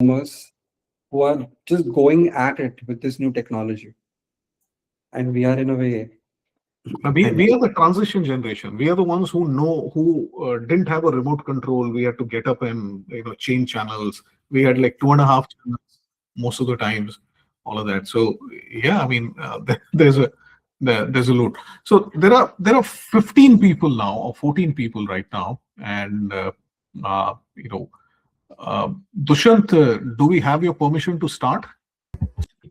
consumers who are just going at it with this new technology. And we are in a way, We are the transition generation. We are the ones who didn't have a remote control. We had to get up and change channels. We had like two and a half channels most of the times, all of that. So yeah, I mean, there's a load. So there are 15 people now or 14 people right now, and uh, you know, Dushyant, do we have your permission to start?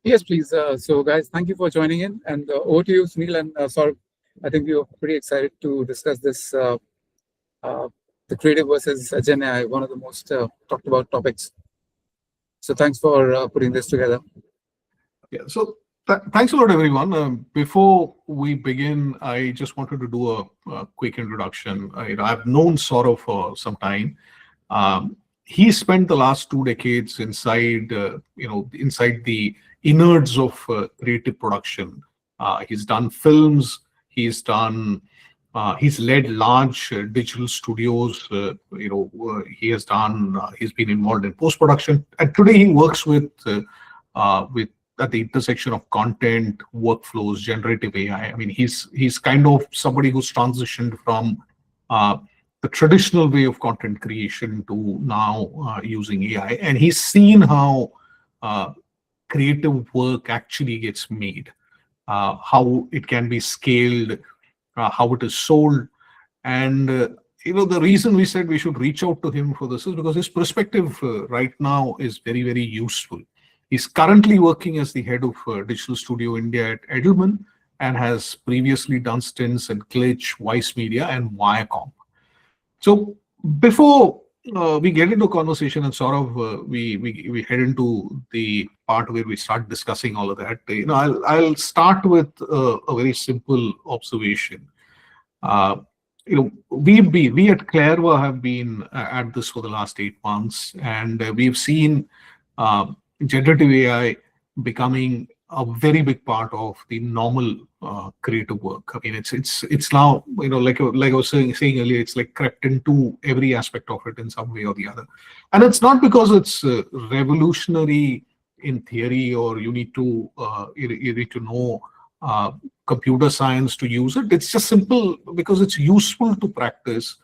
Yes, please. So, guys, thank you for joining in. And over to you, Sunil and Saurabh. I think we are pretty excited to discuss this, the creative versus Gen AI, one of the most talked about topics. So, thanks for putting this together. Yeah. So thanks a lot, everyone. Before we begin, I just wanted to do a quick introduction. I've known Saurabh for some time. He spent the last 2 decades inside the innards of creative production. He's done films. He's led large digital studios. He's been involved in post production, and today he works with at the intersection of content, workflows, generative AI. I mean, he's kind of somebody who's transitioned from the traditional way of content creation to now using AI, and he's seen how creative work actually gets made, how it can be scaled, how it is sold. And the reason we said we should reach out to him for this is because his perspective right now is very, very useful. He's currently working as the head of Digital Studio India at Edelman, and has previously done stints in Glitch, Vice Media, and Viacom. So before we get into conversation and sort of we head into the part where we start discussing all of that, I'll start with a very simple observation. We at Clairva have been at this for the last 8 months, and we've seen generative AI becoming a very big part of the normal creative work. I mean, it's now, like I was saying earlier, it's like crept into every aspect of it in some way or the other. And it's not because it's revolutionary in theory, or you need to know computer science to use it. It's just simple because it's useful to practice.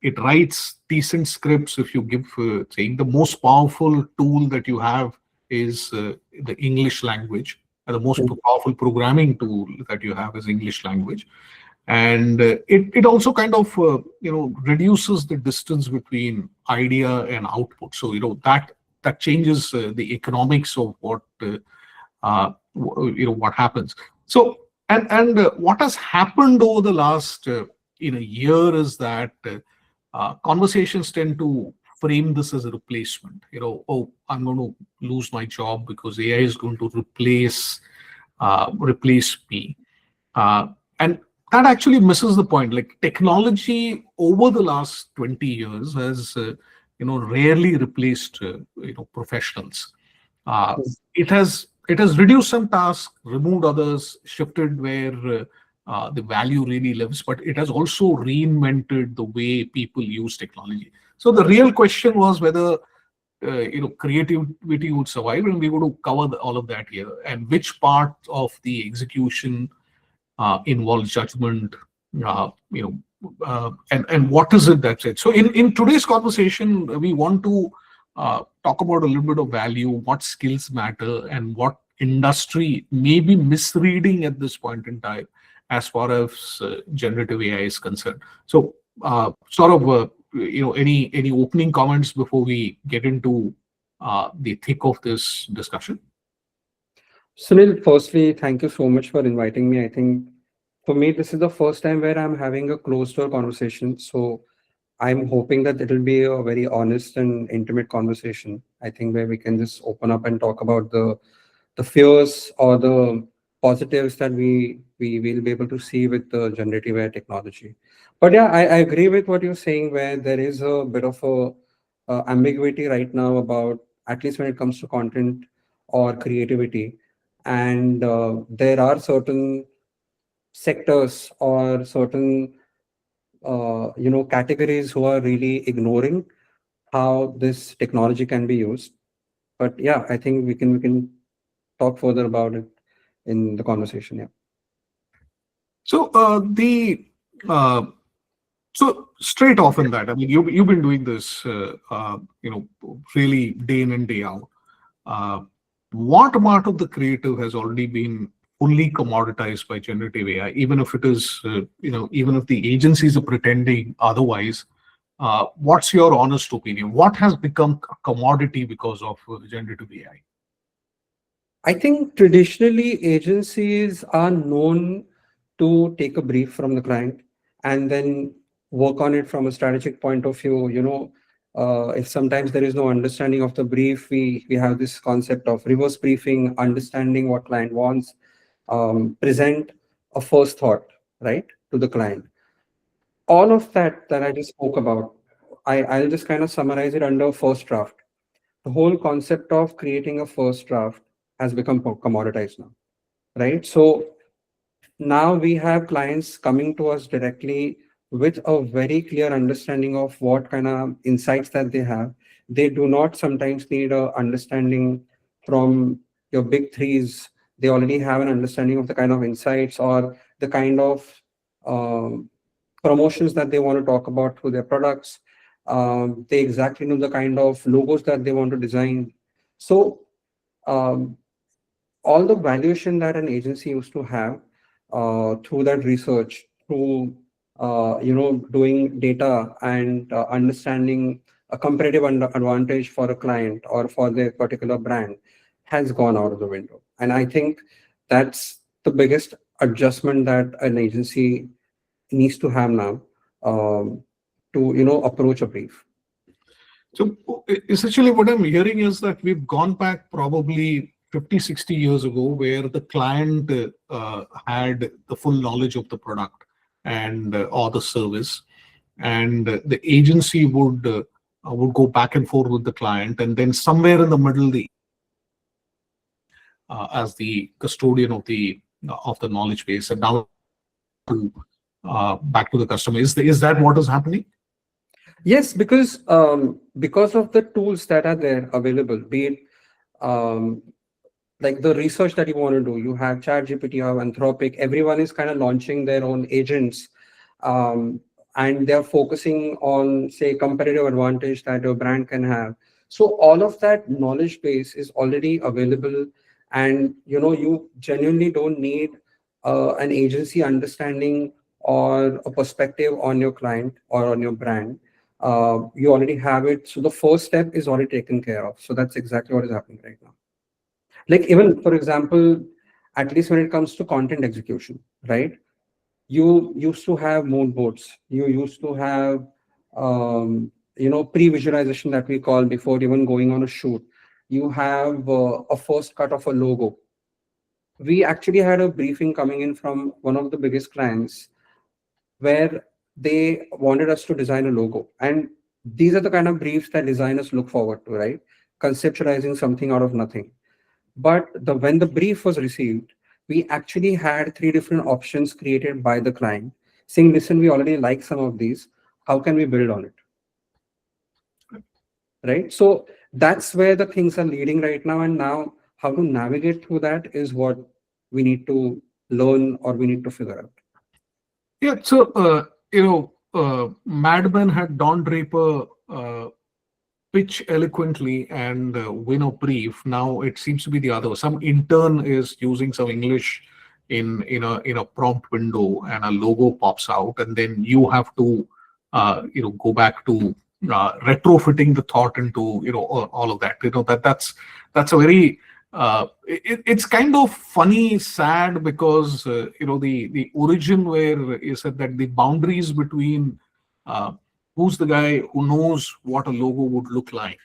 It writes decent scripts. If you give, saying the most powerful tool that you have is the English language, and the most powerful programming tool that you have is English language. And it also kind of reduces the distance between idea and output. So that changes the economics of what happens. So and what has happened over the last year is that conversations tend to frame this as a replacement. Oh, I'm going to lose my job because AI is going to replace me, and that actually misses the point. Like, technology over the last 20 years has rarely replaced professionals. It has reduced some tasks, removed others, shifted where the value really lives, but it has also reinvented the way people use technology. So the real question was whether creativity would survive, and we're going to cover all of that here, and which part of the execution involves judgment, and what is it that's it. So in today's conversation, we want to talk about a little bit of value, what skills matter, and what industry may be misreading at this point in time as far as generative AI is concerned. So any opening comments before we get into the thick of this discussion? Sunil, firstly, thank you so much for inviting me. I think for me, this is the first time where I'm having a closed door conversation. So I'm hoping that it'll be a very honest and intimate conversation. I think where we can just open up and talk about the fears or the positives that we will be able to see with the generative AI technology. But yeah, I agree with what you're saying, where there is a bit of a ambiguity right now about, at least when it comes to content or creativity. And there are certain sectors or certain categories who are really ignoring how this technology can be used. But yeah, I think we can talk further about it in the conversation. Yeah. So uh, so straight off in that, I mean, you've been doing this, really day in and day out. Uh, what part of the creative has already been fully commoditized by generative AI, even if it is, even if the agencies are pretending otherwise? What's your honest opinion? What has become a commodity because of generative AI? I think traditionally agencies are known to take a brief from the client and then work on it from a strategic point of view. If sometimes there is no understanding of the brief, we have this concept of reverse briefing, understanding what client wants, present a first thought, right, to the client. All of that I just spoke about, I'll just kind of summarize it under first draft. The whole concept of creating a first draft has become commoditized now, right? So now we have clients coming to us directly with a very clear understanding of what kind of insights that they have. They do not sometimes need a understanding from your big threes. They already have an understanding of the kind of insights or the kind of um, promotions that they want to talk about through their products. They exactly know the kind of logos that they want to design. So um, all the valuation that an agency used to have through that research, through doing data and understanding a competitive advantage for a client or for their particular brand, has gone out of the window. And I think that's the biggest adjustment that an agency needs to have now, to approach a brief. So essentially what I'm hearing is that we've gone back probably 50, 60 years ago, where the client had the full knowledge of the product and or the service, and the agency would go back and forth with the client, and then somewhere in the middle, the as the custodian of the knowledge base, and now to back to the customer. Is that what is happening? Yes, because of the tools that are there available, be it um, like the research that you want to do. You have ChatGPT, you have Anthropic. Everyone is kind of launching their own agents, and they're focusing on, say, competitive advantage that your brand can have. So all of that knowledge base is already available, and you genuinely don't need an agency understanding or a perspective on your client or on your brand. You already have it, so the first step is already taken care of. So that's exactly what is happening right now. Like, even for example, at least when it comes to content execution, right, you used to have mood boards, you used to have pre-visualization that we call before even going on a shoot. You have a first cut of a logo. We actually had a briefing coming in from one of the biggest clients where they wanted us to design a logo, and these are the kind of briefs that designers look forward to, right? Conceptualizing something out of nothing. But when the brief was received, we actually had three different options created by the client, saying, listen, we already like some of these. How can we build on it? Right? So that's where the things are leading right now. And now how to navigate through that is what we need to learn, or we need to figure out. Yeah. So Mad Men had Don Draper pitch eloquently and win a brief. Now it seems to be the other. Some intern is using some English in a prompt window, and a logo pops out, and then you have to go back to retrofitting the thought into all of that. That's a very it's kind of funny, sad, because the origin where you said that the boundaries between uh, who's the guy who knows what a logo would look like,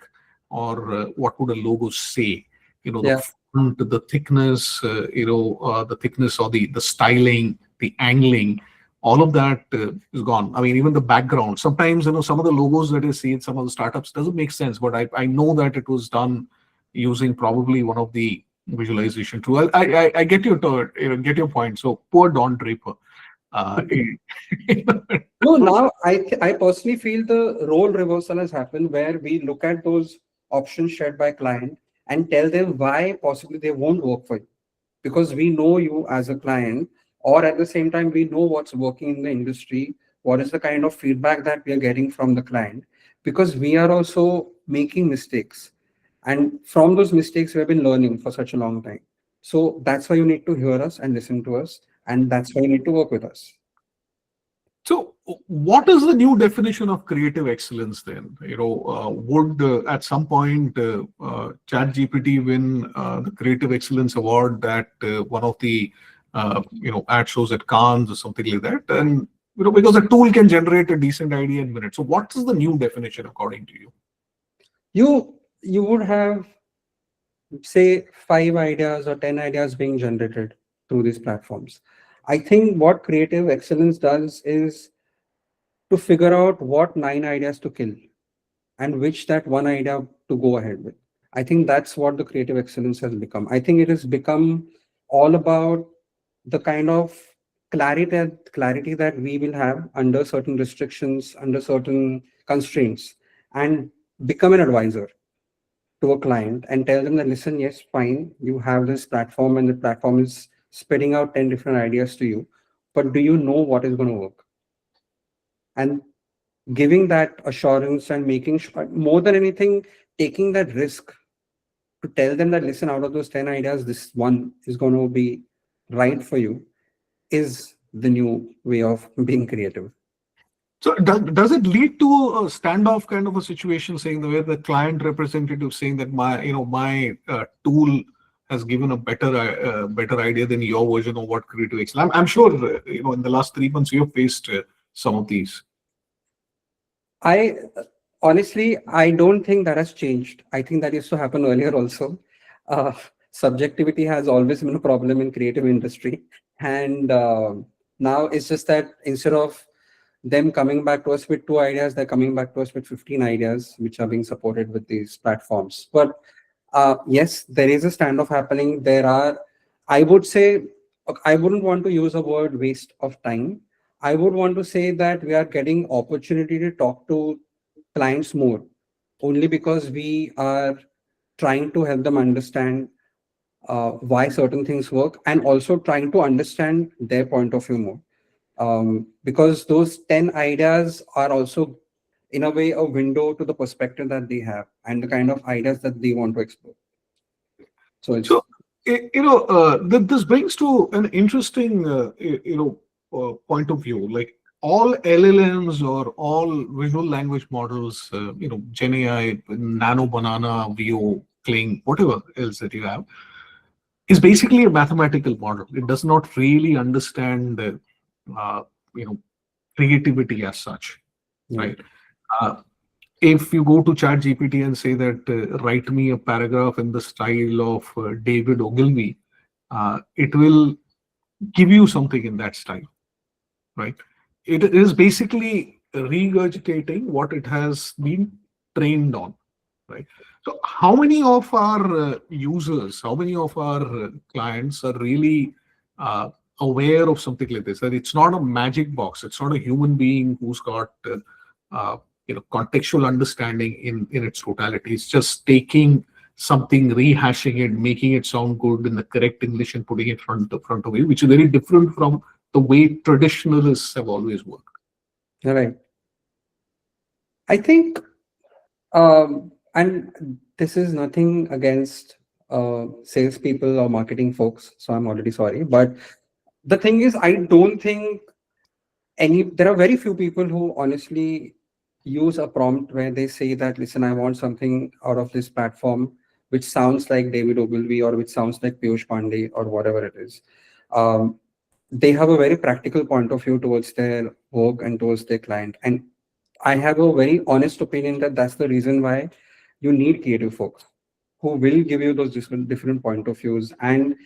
or what would a logo say, the Yeah. font, the thickness, the thickness, or the styling, the angling, all of that is gone. I mean, even the background, sometimes some of the logos that you see in some of the startups doesn't make sense, but I know that it was done using probably one of the visualization tool. I get your get your point. So poor Don Draper. No, now I personally feel the role reversal has happened where we look at those options shared by client and tell them why possibly they won't work for you, because we know you as a client, or at the same time we know what's working in the industry, what is the kind of feedback that we are getting from the client, because we are also making mistakes, and from those mistakes we have been learning for such a long time. So that's why you need to hear us and listen to us, and that's why you need to work with us. So, what is the new definition of creative excellence then? Would at some point ChatGPT win the Creative Excellence Award that one of the ad shows at Cannes or something like that? And because a tool can generate a decent idea in minutes. So, what is the new definition according to you? You would have, say, 5 ideas or 10 ideas being generated through these platforms. I think what creative excellence does is to figure out what 9 ideas to kill and which that one idea to go ahead with. I think that's what the creative excellence has become. I think it has become all about the kind of clarity that we will have under certain restrictions, under certain constraints, and become an advisor to a client and tell them that, listen, yes, fine, you have this platform and the platform is spitting out 10 different ideas to you, but do you know what is going to work? And giving that assurance and making sure, more than anything, taking that risk to tell them that, listen, out of those 10 ideas, this one is going to be right for you, is the new way of being creative. So does it lead to a standoff kind of a situation, saying the way the client representative saying that my tool has given a better idea than your version of what creative excellence? I'm sure in the last 3 months you have faced some of these. I honestly, I don't think that has changed. I think that used to happen earlier also. Uh, Subjectivity has always been a problem in creative industry, and now it's just that instead of them coming back to us with 2 ideas, they're coming back to us with 15 ideas, which are being supported with these platforms. But yes, there is a standoff happening. There are, I would say, I wouldn't want to use a word waste of time. I would want to say that we are getting opportunity to talk to clients more, only because we are trying to help them understand why certain things work, and also trying to understand their point of view more. Because those 10 ideas are also, in a way, a window to the perspective that they have and the kind of ideas that they want to explore. So it's So, this brings to an interesting, point of view. Like all LLMs or all visual language models, GenAI, Nano Banana, Vio, Kling, whatever else that you have, is basically a mathematical model. It does not really understand, you know, creativity as such, right? Uh, if you go to ChatGPT and say that write me a paragraph in the style of David Ogilvy, it will give you something in that style, right? It is basically regurgitating what it has been trained on, right? So, how many of our users, how many of our clients are really aware of something like this? That it's not a magic box. It's not a human being who's got uh, contextual understanding in its totality. It's just taking something, rehashing it, making it sound good in the correct English, and putting it front of you, which is very different from the way traditionalists have always worked. right. I think, and this is nothing against salespeople or marketing folks, so I'm already sorry. But the thing is, I don't think there are very few people who honestly use a prompt where they say that, listen, I want something out of this platform which sounds like David Ogilvy or which sounds like Piyush Pandey or whatever it is. They have a very practical point of view towards their work and towards their client. And I have a very honest opinion that that's the reason why you need creative folks who will give you those different point of views. And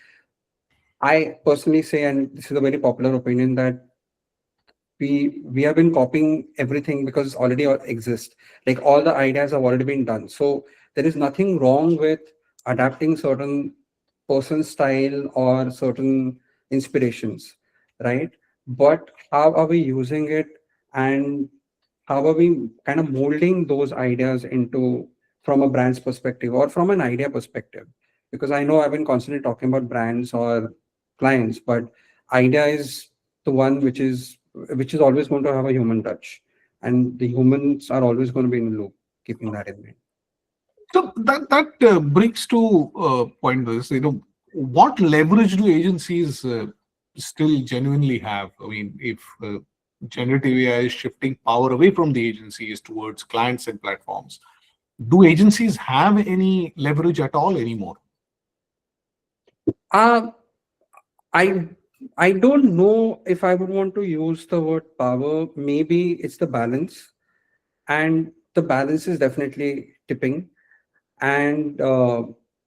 I personally say, and this is a very popular opinion, that we have been copying everything because it already exists. Like all the ideas have already been done. So there is nothing wrong with adapting certain person's style or certain inspirations, right? but how are we using it, and how are we kind of molding those ideas into, from a brand's perspective or from an idea perspective? Because I know I've been constantly talking about brands or clients, but idea is the one which is always going to have a human touch, and the humans are always going to be in the loop, keeping that in mind. So that brings to point this, what leverage do agencies still genuinely have? I mean, if generative AI is shifting power away from the agencies towards clients and platforms, do agencies have any leverage at all anymore? Uh, I I don't know if I would want to use the word power. Maybe it's the balance, and the balance is definitely tipping. And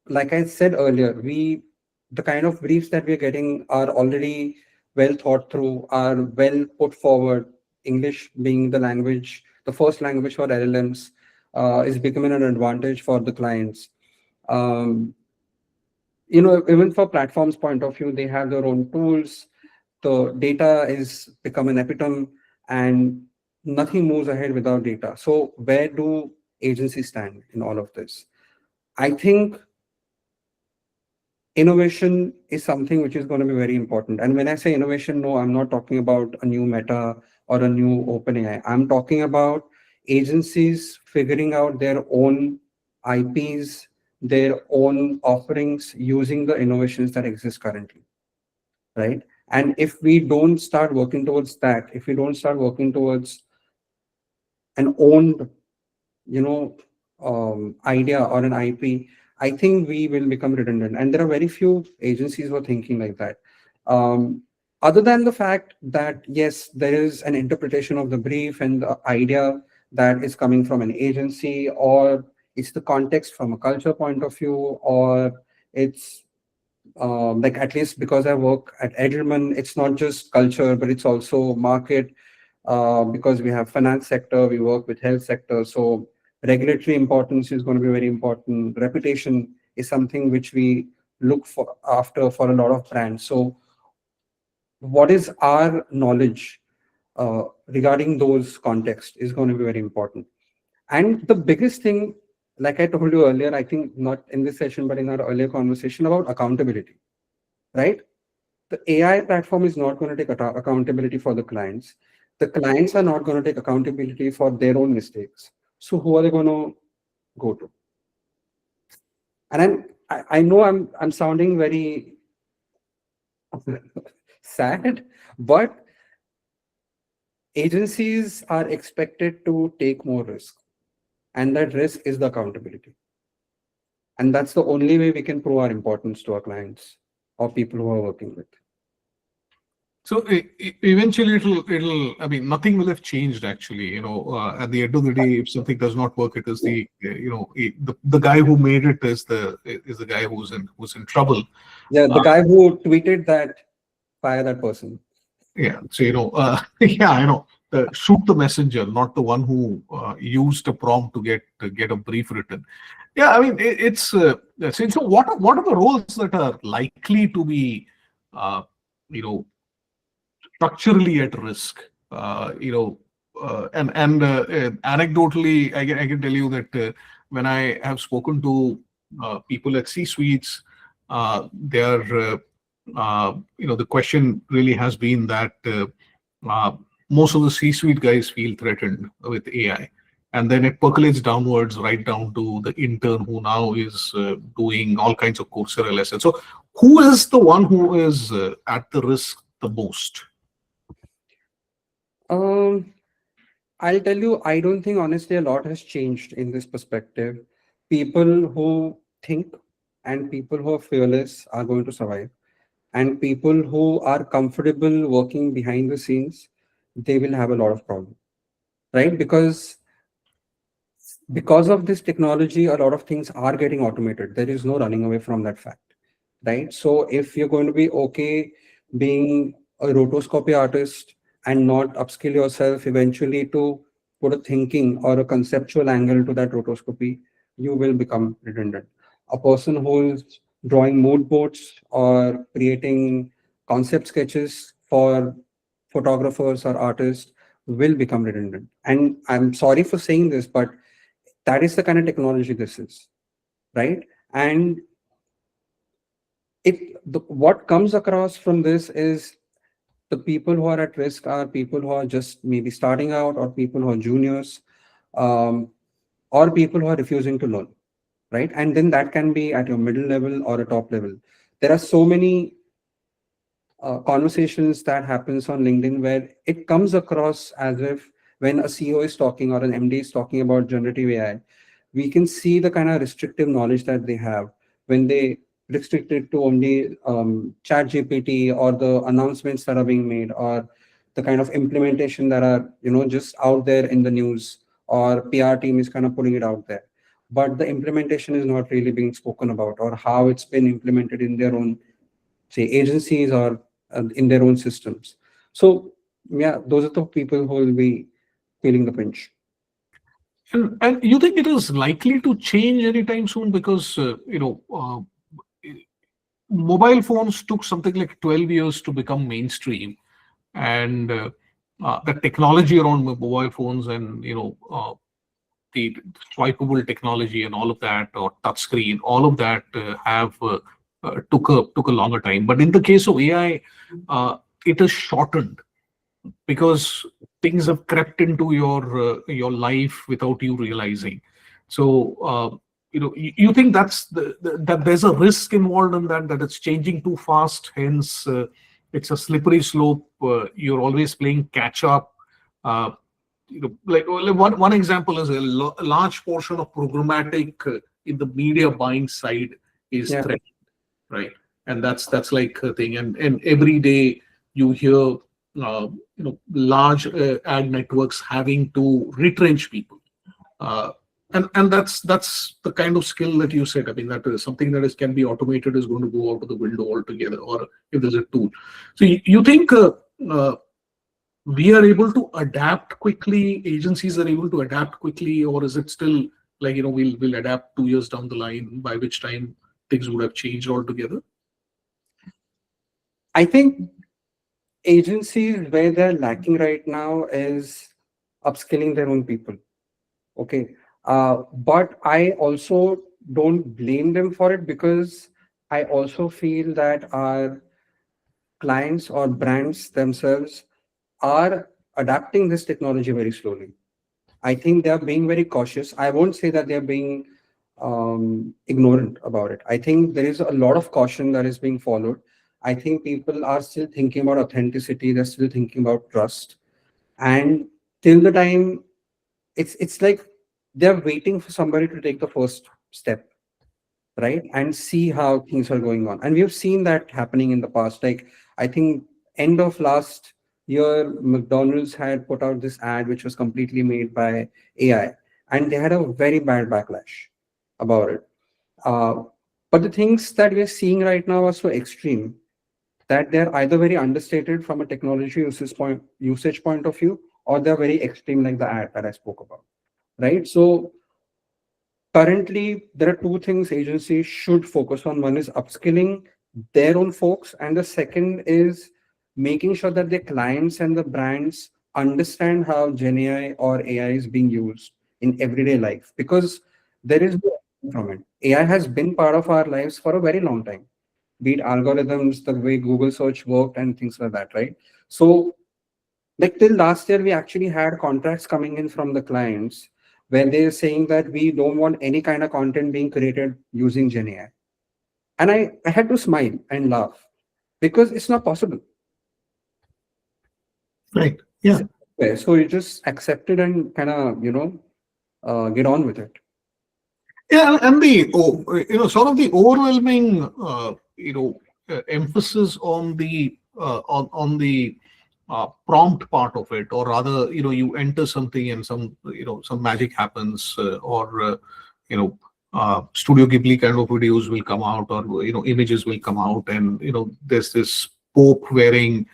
like I said earlier, the kind of briefs that we're getting are already well thought through, are well put forward. English being the language, the first language for LLMs, is becoming an advantage for the clients. Um, Even for platforms point of view, they have their own tools. The data is become an epitome, and nothing moves ahead without data. So where do agencies stand in all of this? I think innovation is something which is going to be very important. And when I say innovation, no, I'm not talking about a new Meta or a new OpenAI. I'm talking about agencies figuring out their own IPs, their own offerings using the innovations that exist currently, right? And if we don't start working towards that, if we don't start working towards an owned, you know, idea or an IP, I think we will become redundant. And there are very few agencies who are thinking like that. Um, Other than the fact that, yes, there is an interpretation of the brief and the idea that is coming from an agency, or it's the context from a culture point of view, or it's like, at least because I work at Edelman, it's not just culture, but it's also market, because we have finance sector, we work with health sector. So regulatory importance is going to be very important. Reputation is something which we look for after for a lot of brands. So what is our knowledge regarding those contexts is going to be very important. And the biggest thing, like I told you earlier, I think not in this session, but in our earlier conversation, about accountability, right? The AI platform is not going to take accountability for the clients. The clients are not going to take accountability for their own mistakes. So who are they going to go to? And I know I'm sounding very sad, but agencies are expected to take more risk, and that risk is the accountability. And that's the only way we can prove our importance to our clients or people who are working with. So eventually, I mean, nothing will have changed actually. At the end of the day, if something does not work, it is the guy who made it is the guy who's in trouble. Yeah, the Uh, guy who tweeted that, fire that person. yeah. So yeah, shoot the messenger, not the one who used a prompt to get a brief written. Yeah, I mean, so what are the roles that are likely to be uh, you know structurally at risk. And anecdotally, I can tell you that when I have spoken to people at C-suites, the question really has been that uh, most of the C-suite guys feel threatened with AI. And then it percolates downwards, right down to the intern who now is doing all kinds of Coursera lessons. So, who is the one who is at the risk the most? Um, I'll tell you, I don't think honestly a lot has changed in this perspective. People who think and people who are fearless are going to survive. And people who are comfortable working behind the scenes, they will have a lot of problems, right? Because of this technology, a lot of things are getting automated. There is no running away from that fact, right? So if you're going to be okay being a rotoscopy artist and not upskill yourself eventually to put a thinking or a conceptual angle to that rotoscopy, you will become redundant. A person who is drawing mood boards or creating concept sketches for photographers or artists will become redundant. And I'm sorry for saying this, but that is the kind of technology this is, right? And what comes across from this is the people who are at risk are people who are just maybe starting out, or people who are juniors, um, or people who are refusing to learn, right? And then that can be at your middle level or a top level. There are so many conversations that happens on LinkedIn where it comes across as if when a CEO is talking or an MD is talking about generative AI, we can see the kind of restrictive knowledge that they have when they restrict it to only chat GPT, or the announcements that are being made, or the kind of implementation that are, just out there in the news, or PR team is kind of putting it out there. But the implementation is not really being spoken about, or how it's been implemented in their own, say, agencies, or in their own systems. So yeah, those are the people who will be feeling the pinch. And you think it is likely to change anytime soon? Because mobile phones took something like 12 years to become mainstream, and the technology around mobile phones, and the swipeable technology and all of that, or touchscreen, all of that took a longer time. But in the case of AI, it is shortened, because things have crept into your life without you realizing. So you think that there's a risk involved in that it's changing too fast. Hence, it's a slippery slope. You're always playing catch up. Uh, like one example is a large portion of programmatic in the media buying side is Yeah. threatened, right? And that's like a thing. And every day you hear large ad networks having to retrench people. Uh, and that's the kind of skill that you said. I mean, that is something that can be automated, is going to go out of the window altogether, or if there's a tool. So you think we are able to adapt quickly, agencies are able to adapt quickly, or is it still like, we'll adapt 2 years down the line, by which time things would have changed altogether? I think agencies, where they're lacking right now is upskilling their own people. Okay. But I also don't blame them for it, because I also feel that our clients or brands themselves are adapting this technology very slowly. I think they are being very cautious. I won't say that they're being ignorant about it. I think there is a lot of caution that is being followed. I think people are still thinking about authenticity. They're still thinking about trust. And till the time, it's like they're waiting for somebody to take the first step, right? And see how things are going on. And we've seen that happening in the past. Like, I think end of last year, McDonald's had put out this ad which was completely made by AI, and they had a very bad backlash about it. Uh, but the things that we're seeing right now are so extreme that they're either very understated from a technology usage point of view, or they're very extreme, like the ad that I spoke about, right? So currently, there are two things agencies should focus on. One is upskilling their own folks, and the second is making sure that their clients and the brands understand how GenAI or AI is being used in everyday life, because there is no escape from it. AI has been part of our lives for a very long time, be it algorithms, the way Google search worked, and things like that, right? So, like till last year, we actually had contracts coming in from the clients where they're saying that we don't want any kind of content being created using GenAI. And I had to smile and laugh, because it's not possible. Right. Yeah. Okay, so you just accept it and kind of, get on with it. Yeah, and sort of the overwhelming emphasis on the prompt part of it, or rather, you enter something and some magic happens, or Studio Ghibli kind of videos will come out, or images will come out, and there's this Pope wearing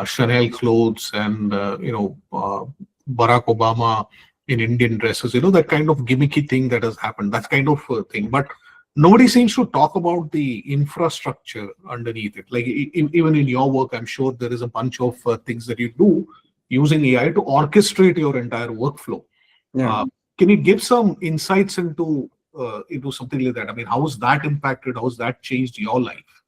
Chanel clothes, and Barack Obama in Indian dresses, that kind of gimmicky thing that has happened, that kind of thing. But nobody seems to talk about the infrastructure underneath it. Like even in your work, I'm sure there is a bunch of things that you do using AI to orchestrate your entire workflow. Yeah. Can you give some insights into something like that? I mean, how has that impacted? How has that changed your life?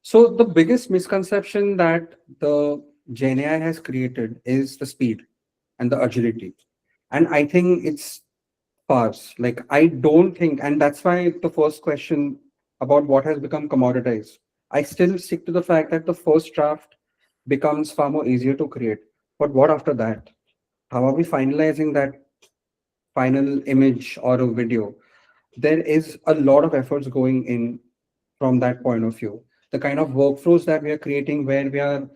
So the biggest misconception that the GenAI has created is the speed and the agility. And I think it's farce. Like I don't think, and that's why the first question about what has become commoditized. I still stick to the fact that the first draft becomes far more easier to create. But what after that? How are we finalizing that final image or a video? There is a lot of efforts going in from that point of view. The kind of workflows that we are creating, where we are,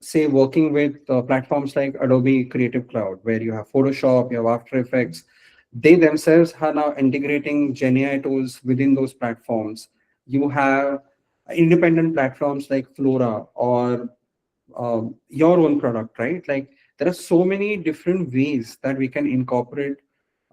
say, working with platforms like Adobe Creative Cloud, where you have Photoshop, you have After Effects, they themselves are now integrating GenAI tools within those platforms. You have independent platforms like Flora or your own product, right? Like there are so many different ways that we can incorporate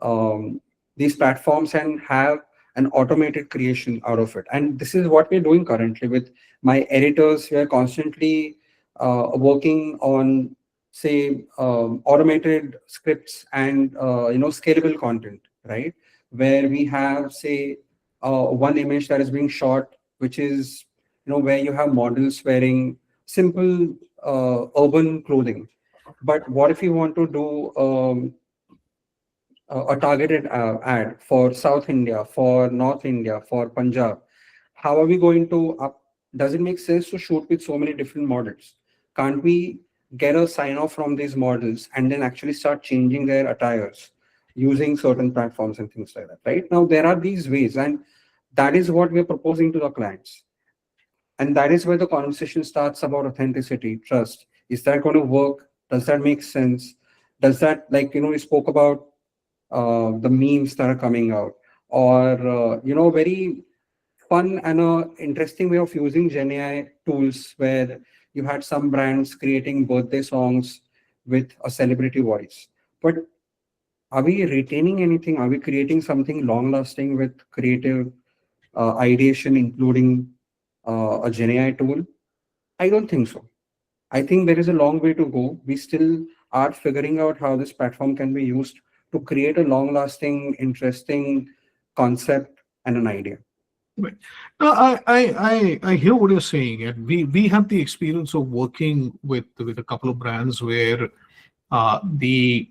um, these platforms and have an automated creation out of it. And this is what we're doing currently with my editors. We are constantly working on, say, automated scripts and scalable content, right? Where we have, say, one image that is being shot, which is where you have models wearing simple urban clothing. But what if you want to do a targeted ad for South India, for North India, for Punjab? How are we going to does it make sense to shoot with so many different models? Can't we get a sign off from these models and then actually start changing their attires using certain platforms and things like that? Right now, there are these ways, and that is what we're proposing to the clients. And that is where the conversation starts about authenticity, trust. Is that going to work? Does that make sense? Does that, like, we spoke about the memes that are coming out, or very fun and interesting way of using GenAI tools, where you had some brands creating birthday songs with a celebrity voice. But are we retaining anything? Are we creating something long lasting with creative ideation, including a GenAI tool? I don't think so. I think there is a long way to go. We still are figuring out how this platform can be used to create a long lasting, interesting concept and an idea. Right. No, I hear what you're saying, and we have the experience of working with a couple of brands where uh, the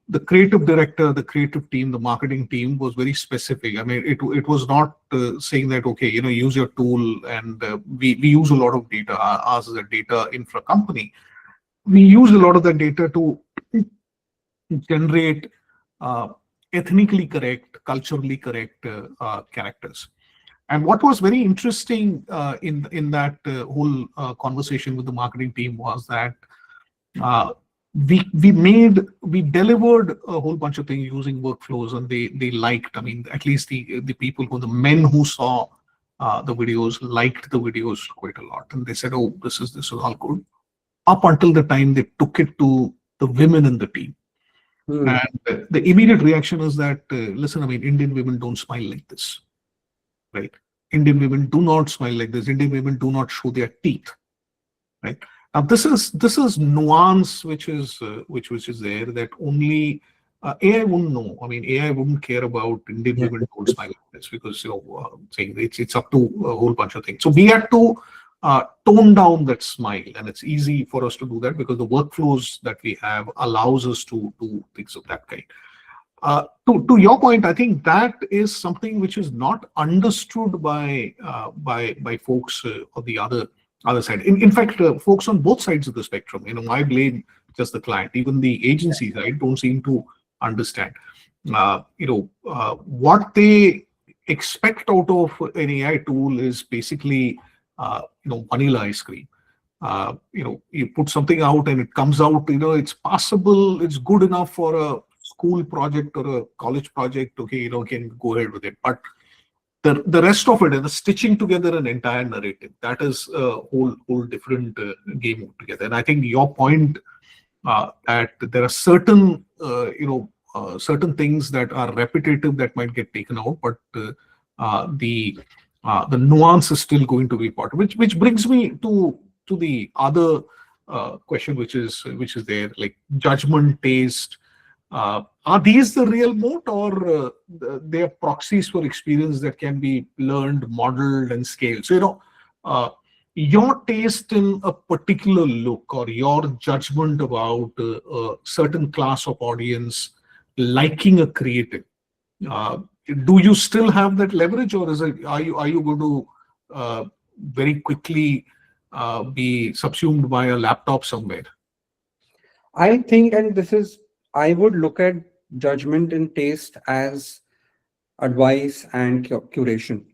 the creative director, the creative team, the marketing team was very specific. I mean, it was not saying that, okay, use your tool, and we use a lot of data. Ours is a data infra company. We use a lot of that data to generate uh, ethnically correct, culturally correct characters. And what was very interesting in that whole conversation with the marketing team was that uh, we delivered a whole bunch of things using workflows, and they liked. I mean, at least the people the men who saw the videos liked the videos quite a lot, and they said, "Oh, this is all good." Up until the time they took it to the women in the team, Hmm. and the immediate reaction is that, listen, I mean, Indian women don't smile like this, right? Indian women do not smile like this. Indian women do not show their teeth, right? Now, this is nuance which is there that only AI wouldn't know. I mean, AI wouldn't care about Indian Yeah. women don't smile like this, because saying it's up to a whole bunch of things. So we had to tone down that smile, and it's easy for us to do that because the workflows that we have allows us to do things of that kind. To your point, I think that is something which is not understood by folks on the other side. In fact, folks on both sides of the spectrum. I blame just the client. Even the agencies, right, don't seem to understand. What they expect out of an AI tool is basically vanilla ice cream. You put something out and it comes out, it's passable, it's good enough for a school project or a college project. Okay, can go ahead with it. But the rest of it and the stitching together an entire narrative, that is a whole different game altogether. And I think your point that there are certain certain things that are repetitive that might get taken out, but the nuance is still going to be part. Which brings me to the other question, which is there, like judgment, taste. Are these the real moat, or they are proxies for experience that can be learned, modeled, and scaled? So, your taste in a particular look or your judgment about a certain class of audience liking a creative, uh, do you still have that leverage, or are you going to very quickly be subsumed by a laptop somewhere? I think, and this is, I would look at judgment and taste as advice and curation.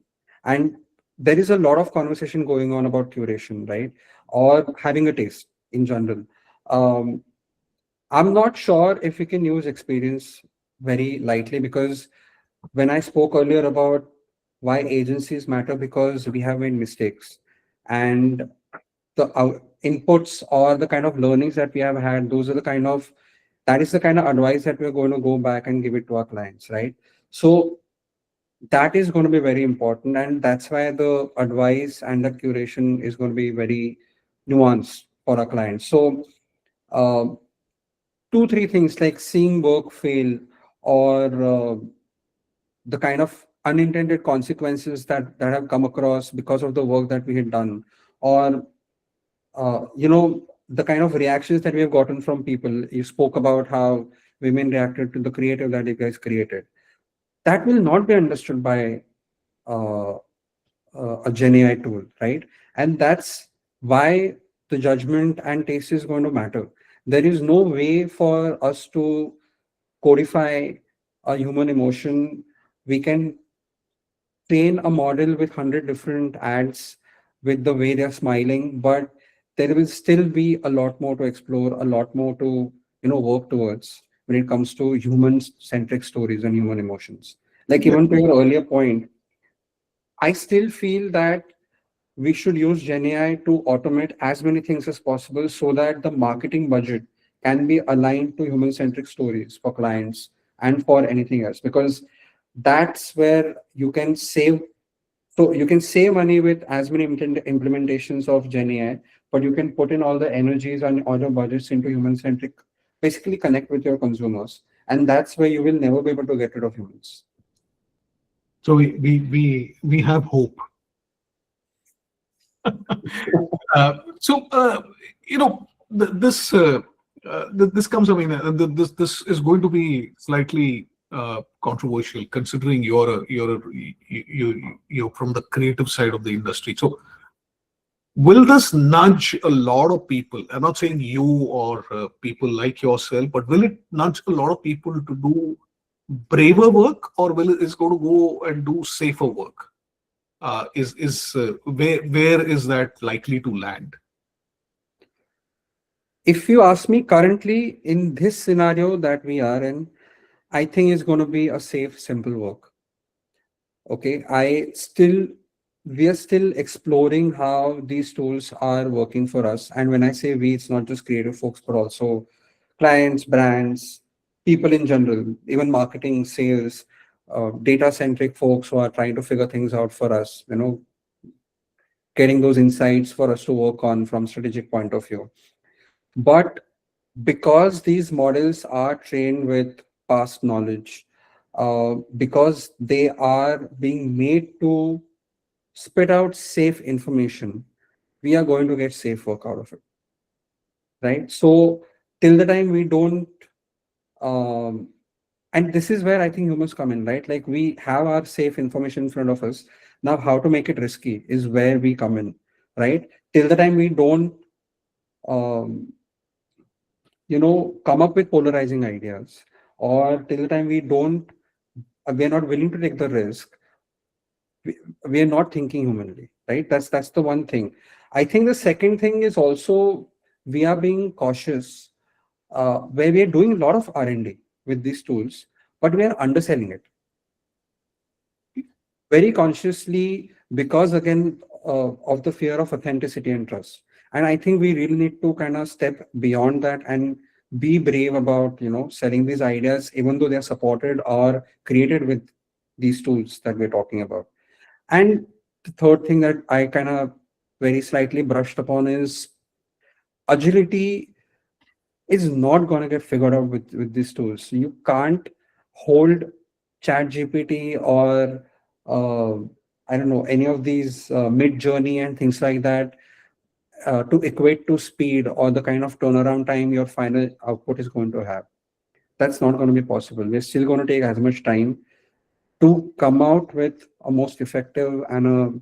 And there is a lot of conversation going on about curation, right? Or having a taste in general. Um, I'm not sure if we can use experience very lightly, because when I spoke earlier about why agencies matter, because we have made mistakes, and the inputs or the kind of learnings that we have had, that is the kind of advice that we're going to go back and give it to our clients, right? So that is going to be very important, and that's why the advice and the curation is going to be very nuanced for our clients. So um, two three things like seeing work fail, or the kind of unintended consequences that have come across because of the work that we had done, or the kind of reactions that we have gotten from people. You spoke about how women reacted to the creative that you guys created. That will not be understood by uh, a Gen AI tool, right? And that's why the judgment and taste is going to matter. There is no way for us to codify a human emotion. We can train a model with 100 different ads with the way they're smiling, but there will still be a lot more to explore, a lot more to work towards when it comes to human centric stories and human emotions. Like, Yeah. even to your earlier point, I still feel that we should use GenAI to automate as many things as possible so that the marketing budget can be aligned to human centric stories for clients and for anything else, because that's where you can save. So you can save money with as many implementations of GenAI, but you can put in all the energies and all the budgets into human centric, basically connect with your consumers, and that's where you will never be able to get rid of humans. So we have hope. So this comes. I mean, this is going to be slightly controversial, considering you're from the creative side of the industry. So will this nudge a lot of people? I'm not saying you or people like yourself, but will it nudge a lot of people to do braver work, or will it is going to go and do safer work? Is where is that likely to land? If you ask me, currently in this scenario that we are in, I think it's going to be a safe, simple work. Okay, we are still exploring how these tools are working for us. And when I say we, it's not just creative folks, but also clients, brands, people in general, even marketing, sales, data centric folks who are trying to figure things out for us, getting those insights for us to work on from strategic point of view. But because these models are trained with past knowledge, because they are being made to spit out safe information, we are going to get safe work out of it, right? So till the time we don't, um, and this is where I think humans come in, right? Like, we have our safe information in front of us. Now, how to make it risky is where we come in, right? Till the time we don't, um, come up with polarizing ideas, or till the time we are not willing to take the risk, we are not thinking humanly, right? That's the one thing. I think the second thing is also, we are being cautious, where we are doing a lot of R&D with these tools, but we are underselling it very consciously, because again, of the fear of authenticity and trust. And I think we really need to kind of step beyond that and be brave about, selling these ideas, even though they're supported or created with these tools that we're talking about. And the third thing that I kind of very slightly brushed upon is agility is not going to get figured out with these tools. You can't hold chat gpt or uh, I don't know, any of these mid journey and things like that to equate to speed or the kind of turnaround time your final output is going to have. That's not going to be possible. We're still going to take as much time to come out with a most effective and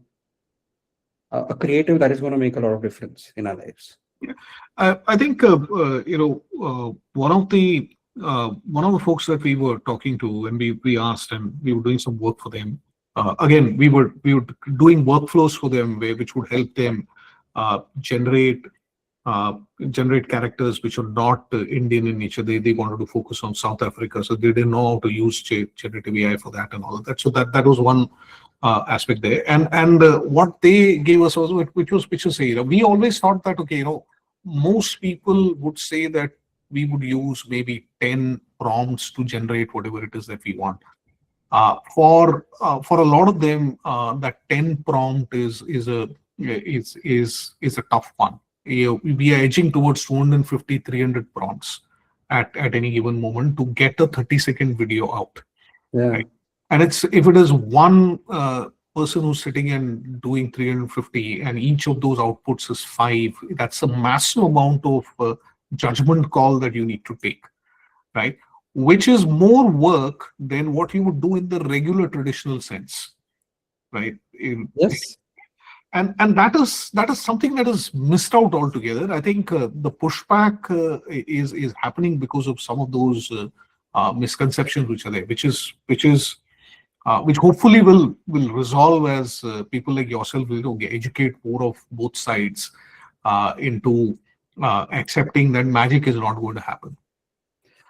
a creative that is going to make a lot of difference in our lives. Yeah. I think one of the folks that we were talking to, and we asked, and we were doing some work for them. Again, we were doing workflows for them which would help them uh, generate generate characters which are not Indian in nature. They wanted to focus on South Africa, so they didn't know how to use generative AI for that and all of that. So that was one aspect there. And what they gave us was which was say, we always thought that okay, most people would say that we would use maybe 10 prompts to generate whatever it is that we want. For a lot of them, that 10 prompt is a tough one. We are edging towards 250, 300 prompts at any given moment to get a 30-second video out. Yeah. Right? And if it is one person who's sitting and doing 350, and each of those outputs is 5, that's a massive amount of judgment call that you need to take, right? Which is more work than what you would do in the regular traditional sense, right? Yes. And that is something that is missed out altogether. I think the pushback is happening because of some of those misconceptions which are there, which hopefully will resolve as people like yourself will educate more of both sides into accepting that magic is not going to happen.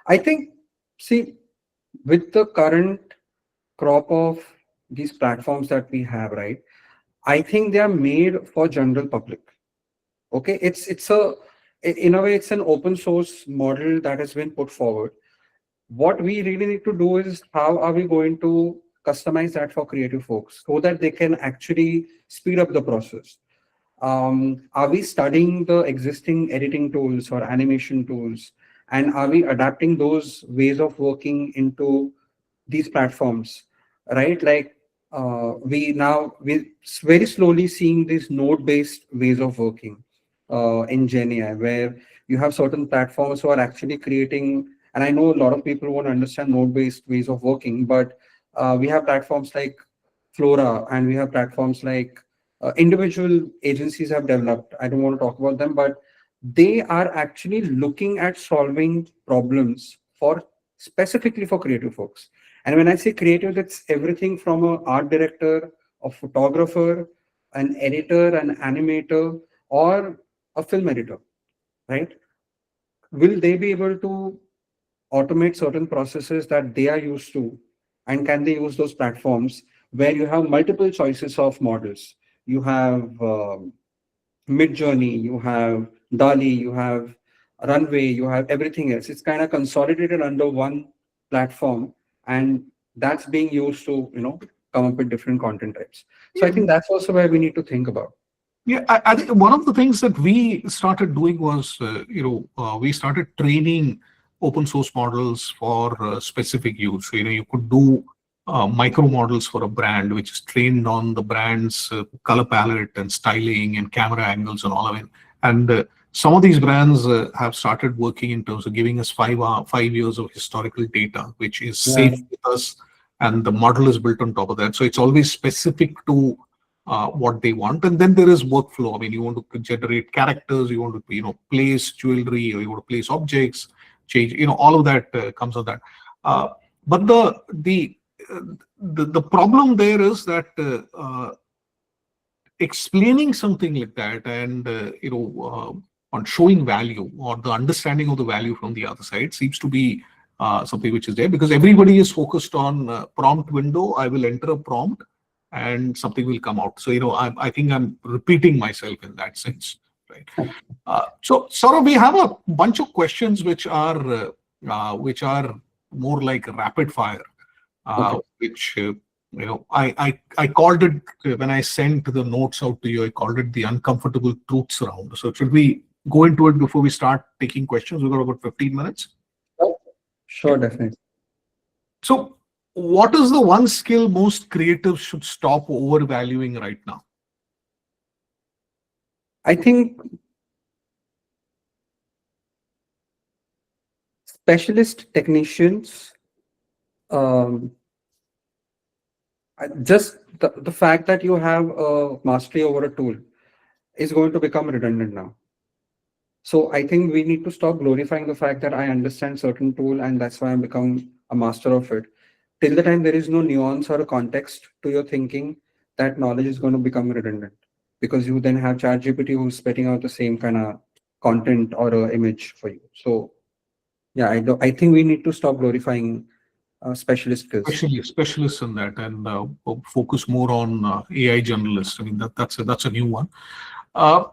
I think, see, with the current crop of these platforms that we have, right? I think they are made for general public. Okay, in a way it's an open source model that has been put forward. What we really need to do is how are we going to customize that for creative folks so that they can actually speed up the process. Are we studying the existing editing tools or animation tools, and are we adapting those ways of working into these platforms, right? Like we're very slowly seeing these node-based ways of working in GenAI, where you have certain platforms who are actually creating. And I know a lot of people won't understand node-based ways of working, but we have platforms like Flora, and we have platforms like individual agencies have developed. I don't want to talk about them, but they are actually looking at solving problems for specifically for creative folks. And when I say creative, that's everything from an art director, a photographer, an editor, an animator, or a film editor, right? Will they be able to automate certain processes that they are used to? And can they use those platforms where you have multiple choices of models? You have Mid-Journey, you have DALI, you have Runway, you have everything else. It's kind of consolidated under one platform, and that's being used to, come up with different content types. So I think that's also where we need to think about. Yeah, I think one of the things that we started doing was, we started training open source models for specific use. So, you could do micro models for a brand, which is trained on the brand's color palette and styling and camera angles and all of it. And some of these brands have started working in terms of giving us 5 years of historical data, which is safe with us, and the model is built on top of that. So it's always specific to what they want. And then there is workflow. I mean, you want to generate characters, you want to place jewelry, or you want to place objects, change, all of that comes on that. But the problem there is that explaining something like that and on showing value or the understanding of the value from the other side seems to be something which is there, because everybody is focused on prompt window. I will enter a prompt and something will come out. So I think I'm repeating myself in that sense. right? So, Saurabh, we have a bunch of questions which are more like rapid fire, Okay. which I called it when I sent the notes out to you. I called it the uncomfortable truths round. So, should we go into it before we start taking questions? We've got about 15 minutes. Sure, definitely. So, what is the one skill most creatives should stop overvaluing right now? I think specialist technicians, um, just the fact that you have a mastery over a tool is going to become redundant now. So I think we need to stop glorifying the fact that I understand certain tool and that's why I'm become a master of it. Till the time there is no nuance or a context to your thinking, that knowledge is going to become redundant because you then have ChatGPT who's spitting out the same kind of content or image for you. So yeah, I think we need to stop glorifying specialist skills. Specialists in that, and focus more on AI generalists. I mean, that's a new one. Uh,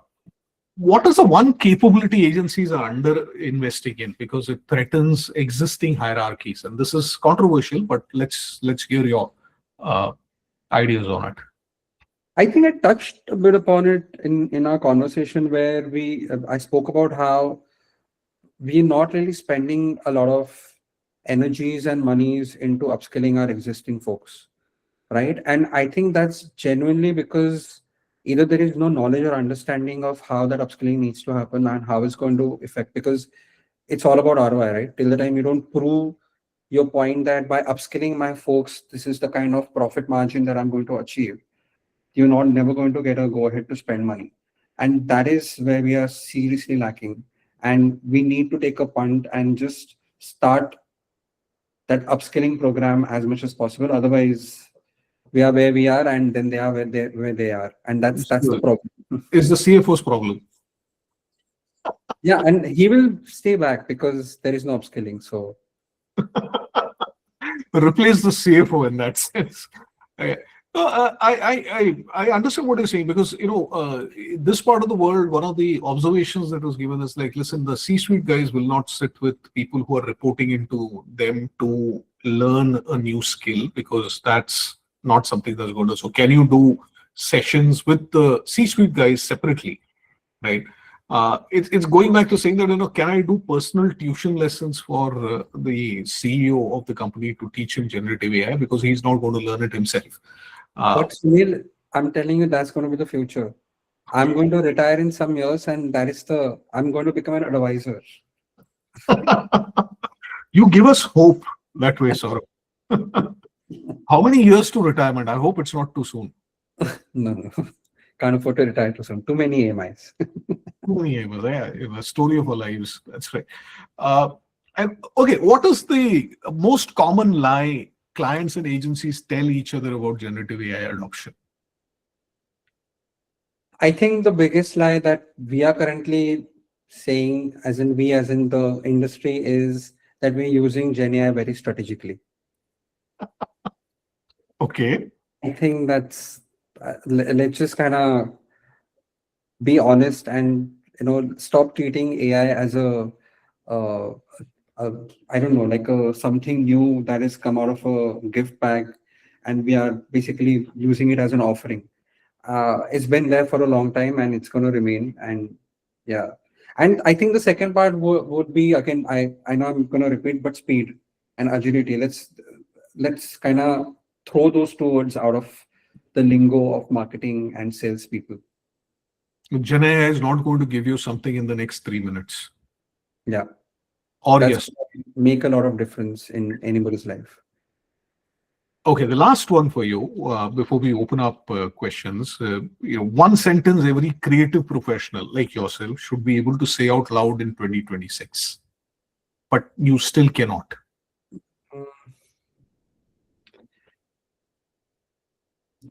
what is the one capability agencies are under investing in because it threatens existing hierarchies? And this is controversial, but let's hear your uh, ideas on it. I think I touched a bit upon it in our conversation where I spoke about how we're not really spending a lot of energies and monies into upskilling our existing folks, right? And I think that's genuinely because either there is no knowledge or understanding of how that upskilling needs to happen and how it's going to affect, because it's all about ROI, right? Till the time you don't prove your point that by upskilling my folks, this is the kind of profit margin that I'm going to achieve, you're not never going to get a go ahead to spend money. And that is where we are seriously lacking. And we need to take a punt and just start that upskilling program as much as possible. Otherwise, we are where we are, and then they are where they are, and that's the problem. Is the CFO's problem? Yeah, and he will stay back because there is no upskilling. So Replace the CFO in that sense. Uh, I understand what you're saying because this part of the world, one of the observations that was given is like, listen, the C-suite guys will not sit with people who are reporting into them to learn a new skill because that's not something that's going to. So, can you do sessions with the C-suite guys separately, right? It's going back to saying that, can I do personal tuition lessons for the CEO of the company to teach him generative AI because he's not going to learn it himself. but Sunil, I'm telling you, that's going to be the future. I'm going to retire in some years, and I'm going to become an advisor. You give us hope that way, Saurabh. How many years to retirement? I hope it's not too soon. No. Can't afford to retire too soon. Too many AMIs. Too many years, yeah. A story of our lives. That's right. And okay, what is the most common lie clients and agencies tell each other about generative AI adoption? I think the biggest lie that we are currently saying, as in the industry, is that we're using GenAI very strategically. Okay. I think that's let's just kind of be honest and stop treating AI as uh, I don't know, like a something new that has come out of a gift bag, and we are basically using it as an offering. It's been there for a long time, and it's going to remain. And yeah, and I think the second part would be, again, I know I'm going to repeat, but speed and agility. Let's kind of throw those two words out of the lingo of marketing and salespeople. GenAI is not going to give you something in the next 3 minutes. Yeah, Or that's yes. make a lot of difference in anybody's life. Okay, the last one for you before we open up questions. One sentence every creative professional like yourself should be able to say out loud in 2026, but you still cannot.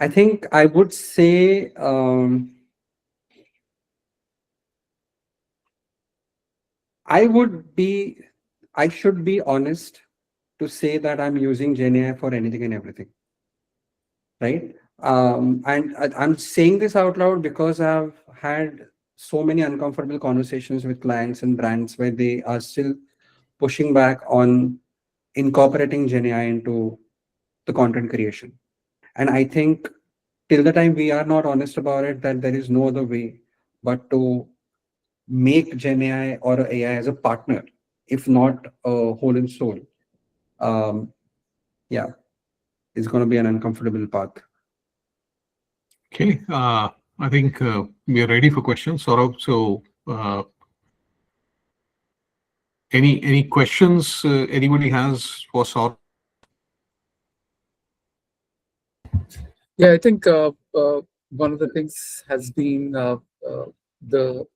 I think I would say I should be honest to say that I'm using GenAI for anything and everything, right? And I'm saying this out loud because I've had so many uncomfortable conversations with clients and brands where they are still pushing back on incorporating GenAI into the content creation. And I think till the time we are not honest about it, that there is no other way but to make GenAI or AI as a partner, if not a whole and soul. Um, yeah, it's going to be an uncomfortable path. Okay, I think we are ready for questions, Saurabh. So, any questions anybody has for Saurabh? Yeah, I think one of the things has been the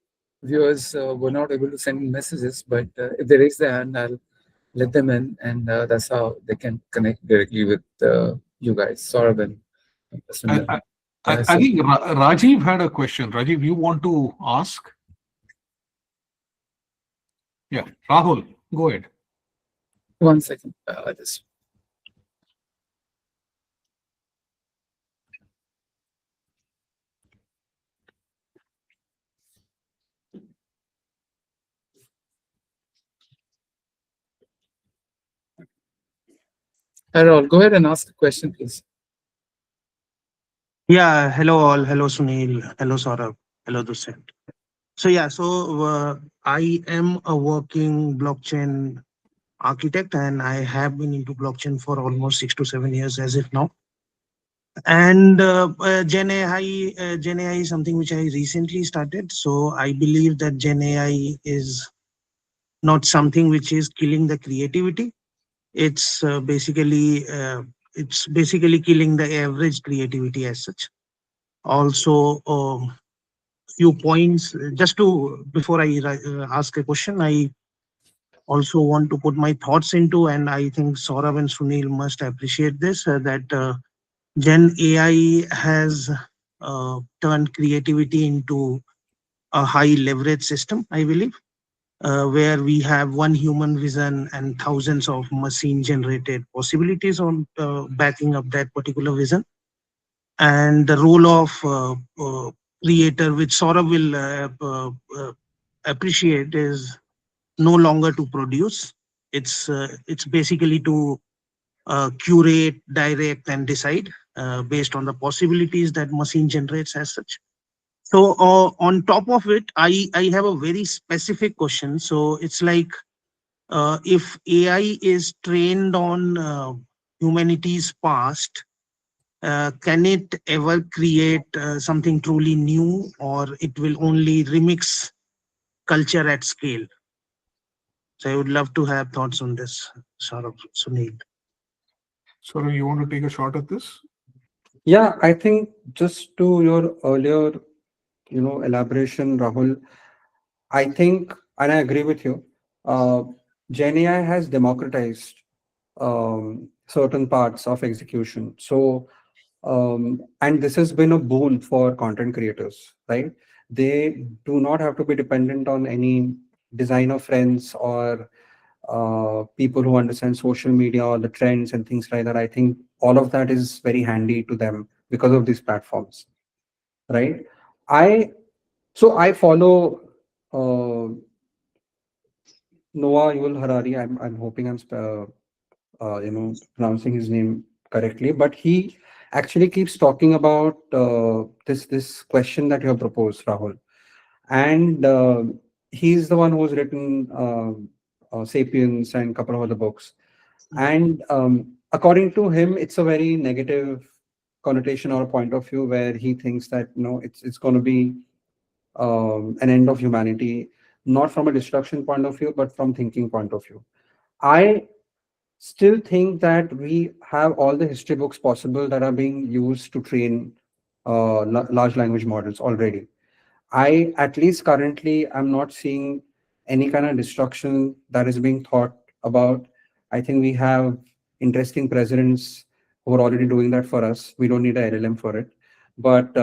viewers were not able to send messages, but if they raise their hand, I'll let them in, and that's how they can connect directly with you guys, Saurabh and I, Sunil. I, Yeah, I so think Rajiv had a question. Rajiv, you want to ask? Yeah, Rahul, go ahead. one second. Just Harold, go ahead and ask a question, please. Yeah, hello all. Hello Sunil. Hello Saurabh. Hello Dushyant. So yeah, I am a working blockchain architect and I have been into blockchain for almost 6 to 7 years as of now. And Gen AI is something which I recently started. So I believe that Gen AI is not something which is killing the creativity. It's basically killing the average creativity as such. Also, few points just to before I ask a question. I also want to put my thoughts into, and I think Saurabh and Sunil must appreciate this that Gen AI has turned creativity into a high leverage system, I believe, where we have one human vision and thousands of machine generated possibilities on backing up that particular vision. And the role of creator, which Saurabh will appreciate, is no longer to produce. It's basically to curate, direct, and decide based on the possibilities that machine generates as such. So on top of it, I have a very specific question. So it's like if AI is trained on humanity's past, can it ever create something truly new, or it will only remix culture at scale? So I would love to have thoughts on this, Saurabh, Sunil. Saurabh, you want to take a shot at this? Yeah, I think just to your earlier, elaboration, Rahul, I think, and I agree with you, uh, GenAI has democratized certain parts of execution. So, and this has been a boon for content creators, right? They do not have to be dependent on any designer friends or people who understand social media or the trends and things like that. I think all of that is very handy to them because of these platforms, right? I I follow uh, Noah Yuval Harari. I'm hoping I'm pronouncing his name correctly, but he actually keeps talking about this question that you have proposed, Rahul, and he's the one who's written *Sapiens* and a couple of other books. And according to him, it's a very negative connotation or point of view where he thinks that it's going to be an end of humanity, not from a destruction point of view, but from thinking point of view. I still think that we have all the history books possible that are being used to train large language models already. I, at least currently, I'm not seeing any kind of destruction that is being thought about. I think we have interesting presidents who are already doing that for us. We don't need a LLM for it. But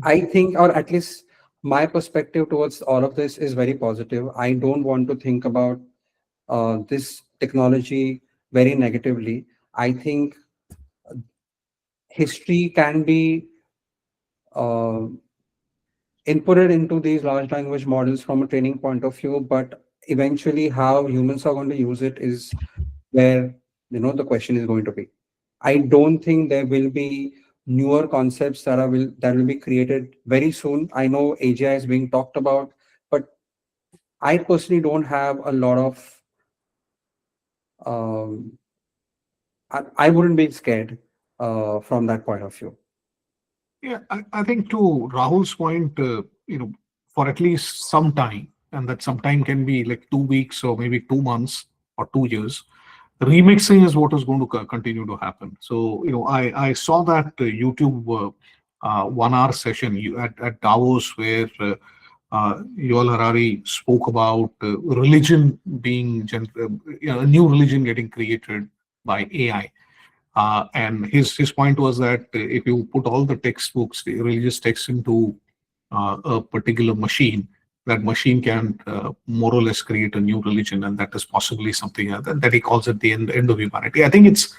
I think, or at least my perspective towards all of this is very positive. I don't want to think about this technology very negatively. I think history can be uh, inputted into these large language models from a training point of view, but eventually how humans are going to use it is where the question is going to be. I don't think there will be newer concepts that will be created very soon. I know AGI is being talked about, but I personally don't have a lot of um, I wouldn't be scared from that point of view. Yeah, I think to Rahul's point, for at least some time, and that sometime can be like 2 weeks or maybe 2 months or 2 years, remixing is what is going to continue to happen. So, I saw that YouTube 1 hour session at Davos where Yuval Harari spoke about religion being, a new religion getting created by AI. And his point was that if you put all the textbooks, the religious texts into a particular machine, that machine can more or less create a new religion, and that is possibly something that he calls at the end of humanity. I think it's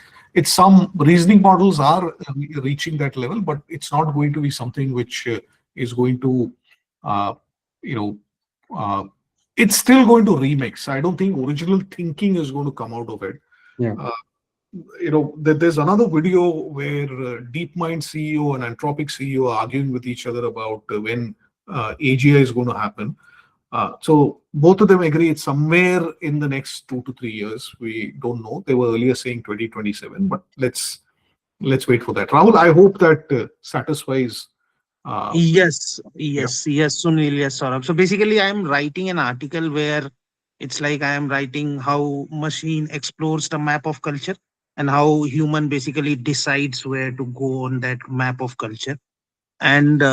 some reasoning models are reaching that level, but it's not going to be something which is going to, uh, you know, uh, it's still going to remix. I don't think original thinking is going to come out of it. Yeah. There's another video where DeepMind CEO and Anthropic CEO are arguing with each other about when AGI is going to happen. So both of them agree it's somewhere in the next 2 to 3 years. We don't know. They were earlier saying 2027, but let's wait for that. Rahul, I hope that satisfies. Yes, Yeah. yes, Sunil, yes, Saurabh. So basically, I am writing an article where it's like I am writing how machine explores the map of culture and how human basically decides where to go on that map of culture. And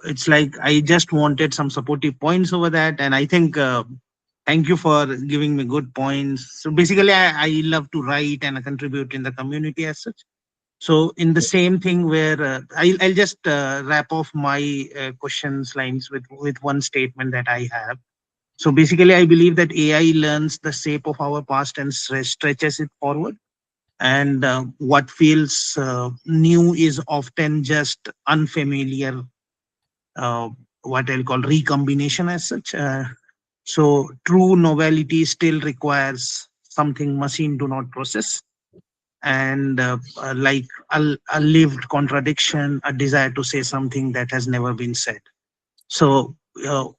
it's like I just wanted some supportive points over that. And I think thank you for giving me good points. So basically, I love to write and contribute in the community as such. So in the same thing where I'll just wrap off my questions lines with one statement that I have. So basically, I believe that AI learns the shape of our past and stretches it forward. And what feels new is often just unfamiliar, uh, what I'll call recombination as such. So true novelty still requires something machine do not process, and like a lived contradiction, a desire to say something that has never been said. So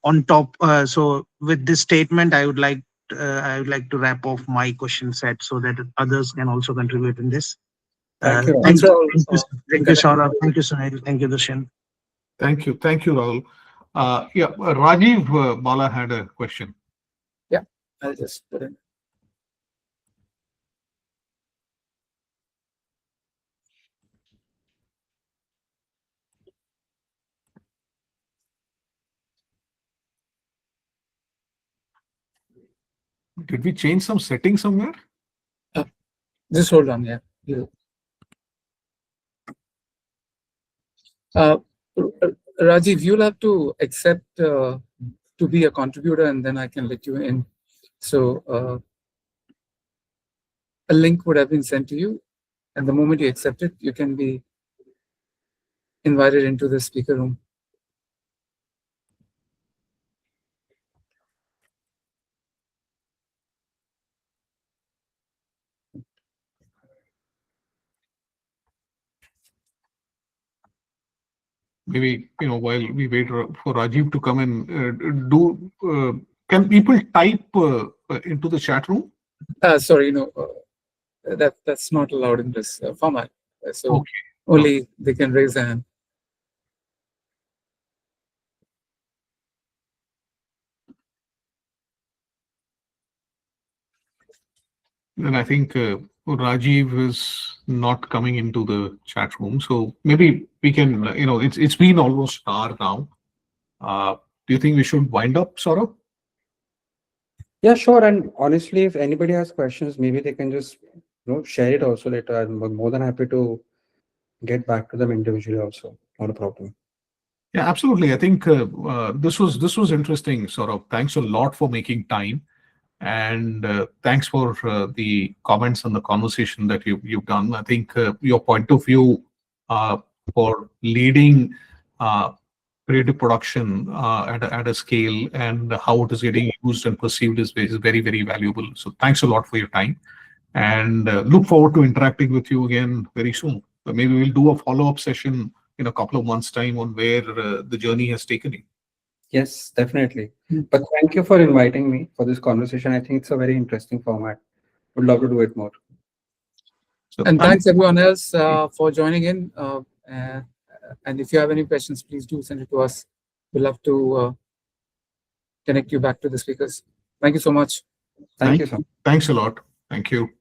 on top, so with this statement, I would like to wrap off my question set so that others can also contribute in this. Thank you, Thank Rahul. So, you, Saurabh. Thank you, Sunil. Thank you, Dushyant. Thank you, Rahul. Rajiv Bala had a question. yeah, I'll just put in. Did we change some settings somewhere? Just hold on, yeah. Rajiv, you'll have to accept to be a contributor, and then I can let you in. So a link would have been sent to you, and the moment you accept it, you can be invited into the speaker room. Maybe while we wait for Rajiv to come in, can people type into the chat room? Sorry, that's not allowed in this format. So Okay. only they can raise their hand. Then I think Rajiv is not coming into the chat room, so maybe we can. It's been almost an hour now. Do you think we should wind up, Saurabh? Yeah, sure. And honestly, if anybody has questions, maybe they can just share it also later. I'm more than happy to get back to them individually also. Not a problem. Yeah, absolutely. I think this was interesting, Saurabh. Thanks a lot for making time, and thanks for the comments and the conversation that you've done. I think your point of view for leading creative production at a scale, and how it is getting used and perceived is very, very valuable. So thanks a lot for your time, and look forward to interacting with you again very soon. So maybe we'll do a follow-up session in a couple of months' time on where the journey has taken you. Yes, definitely. But thank you for inviting me for this conversation. I think it's a very interesting format. Would love to do it more. So And thanks everyone else for joining in. And if you have any questions, please do send it to us. We'd love to connect you back to the speakers. Thank you so much. Thank you so much. Thanks a lot. Thank you.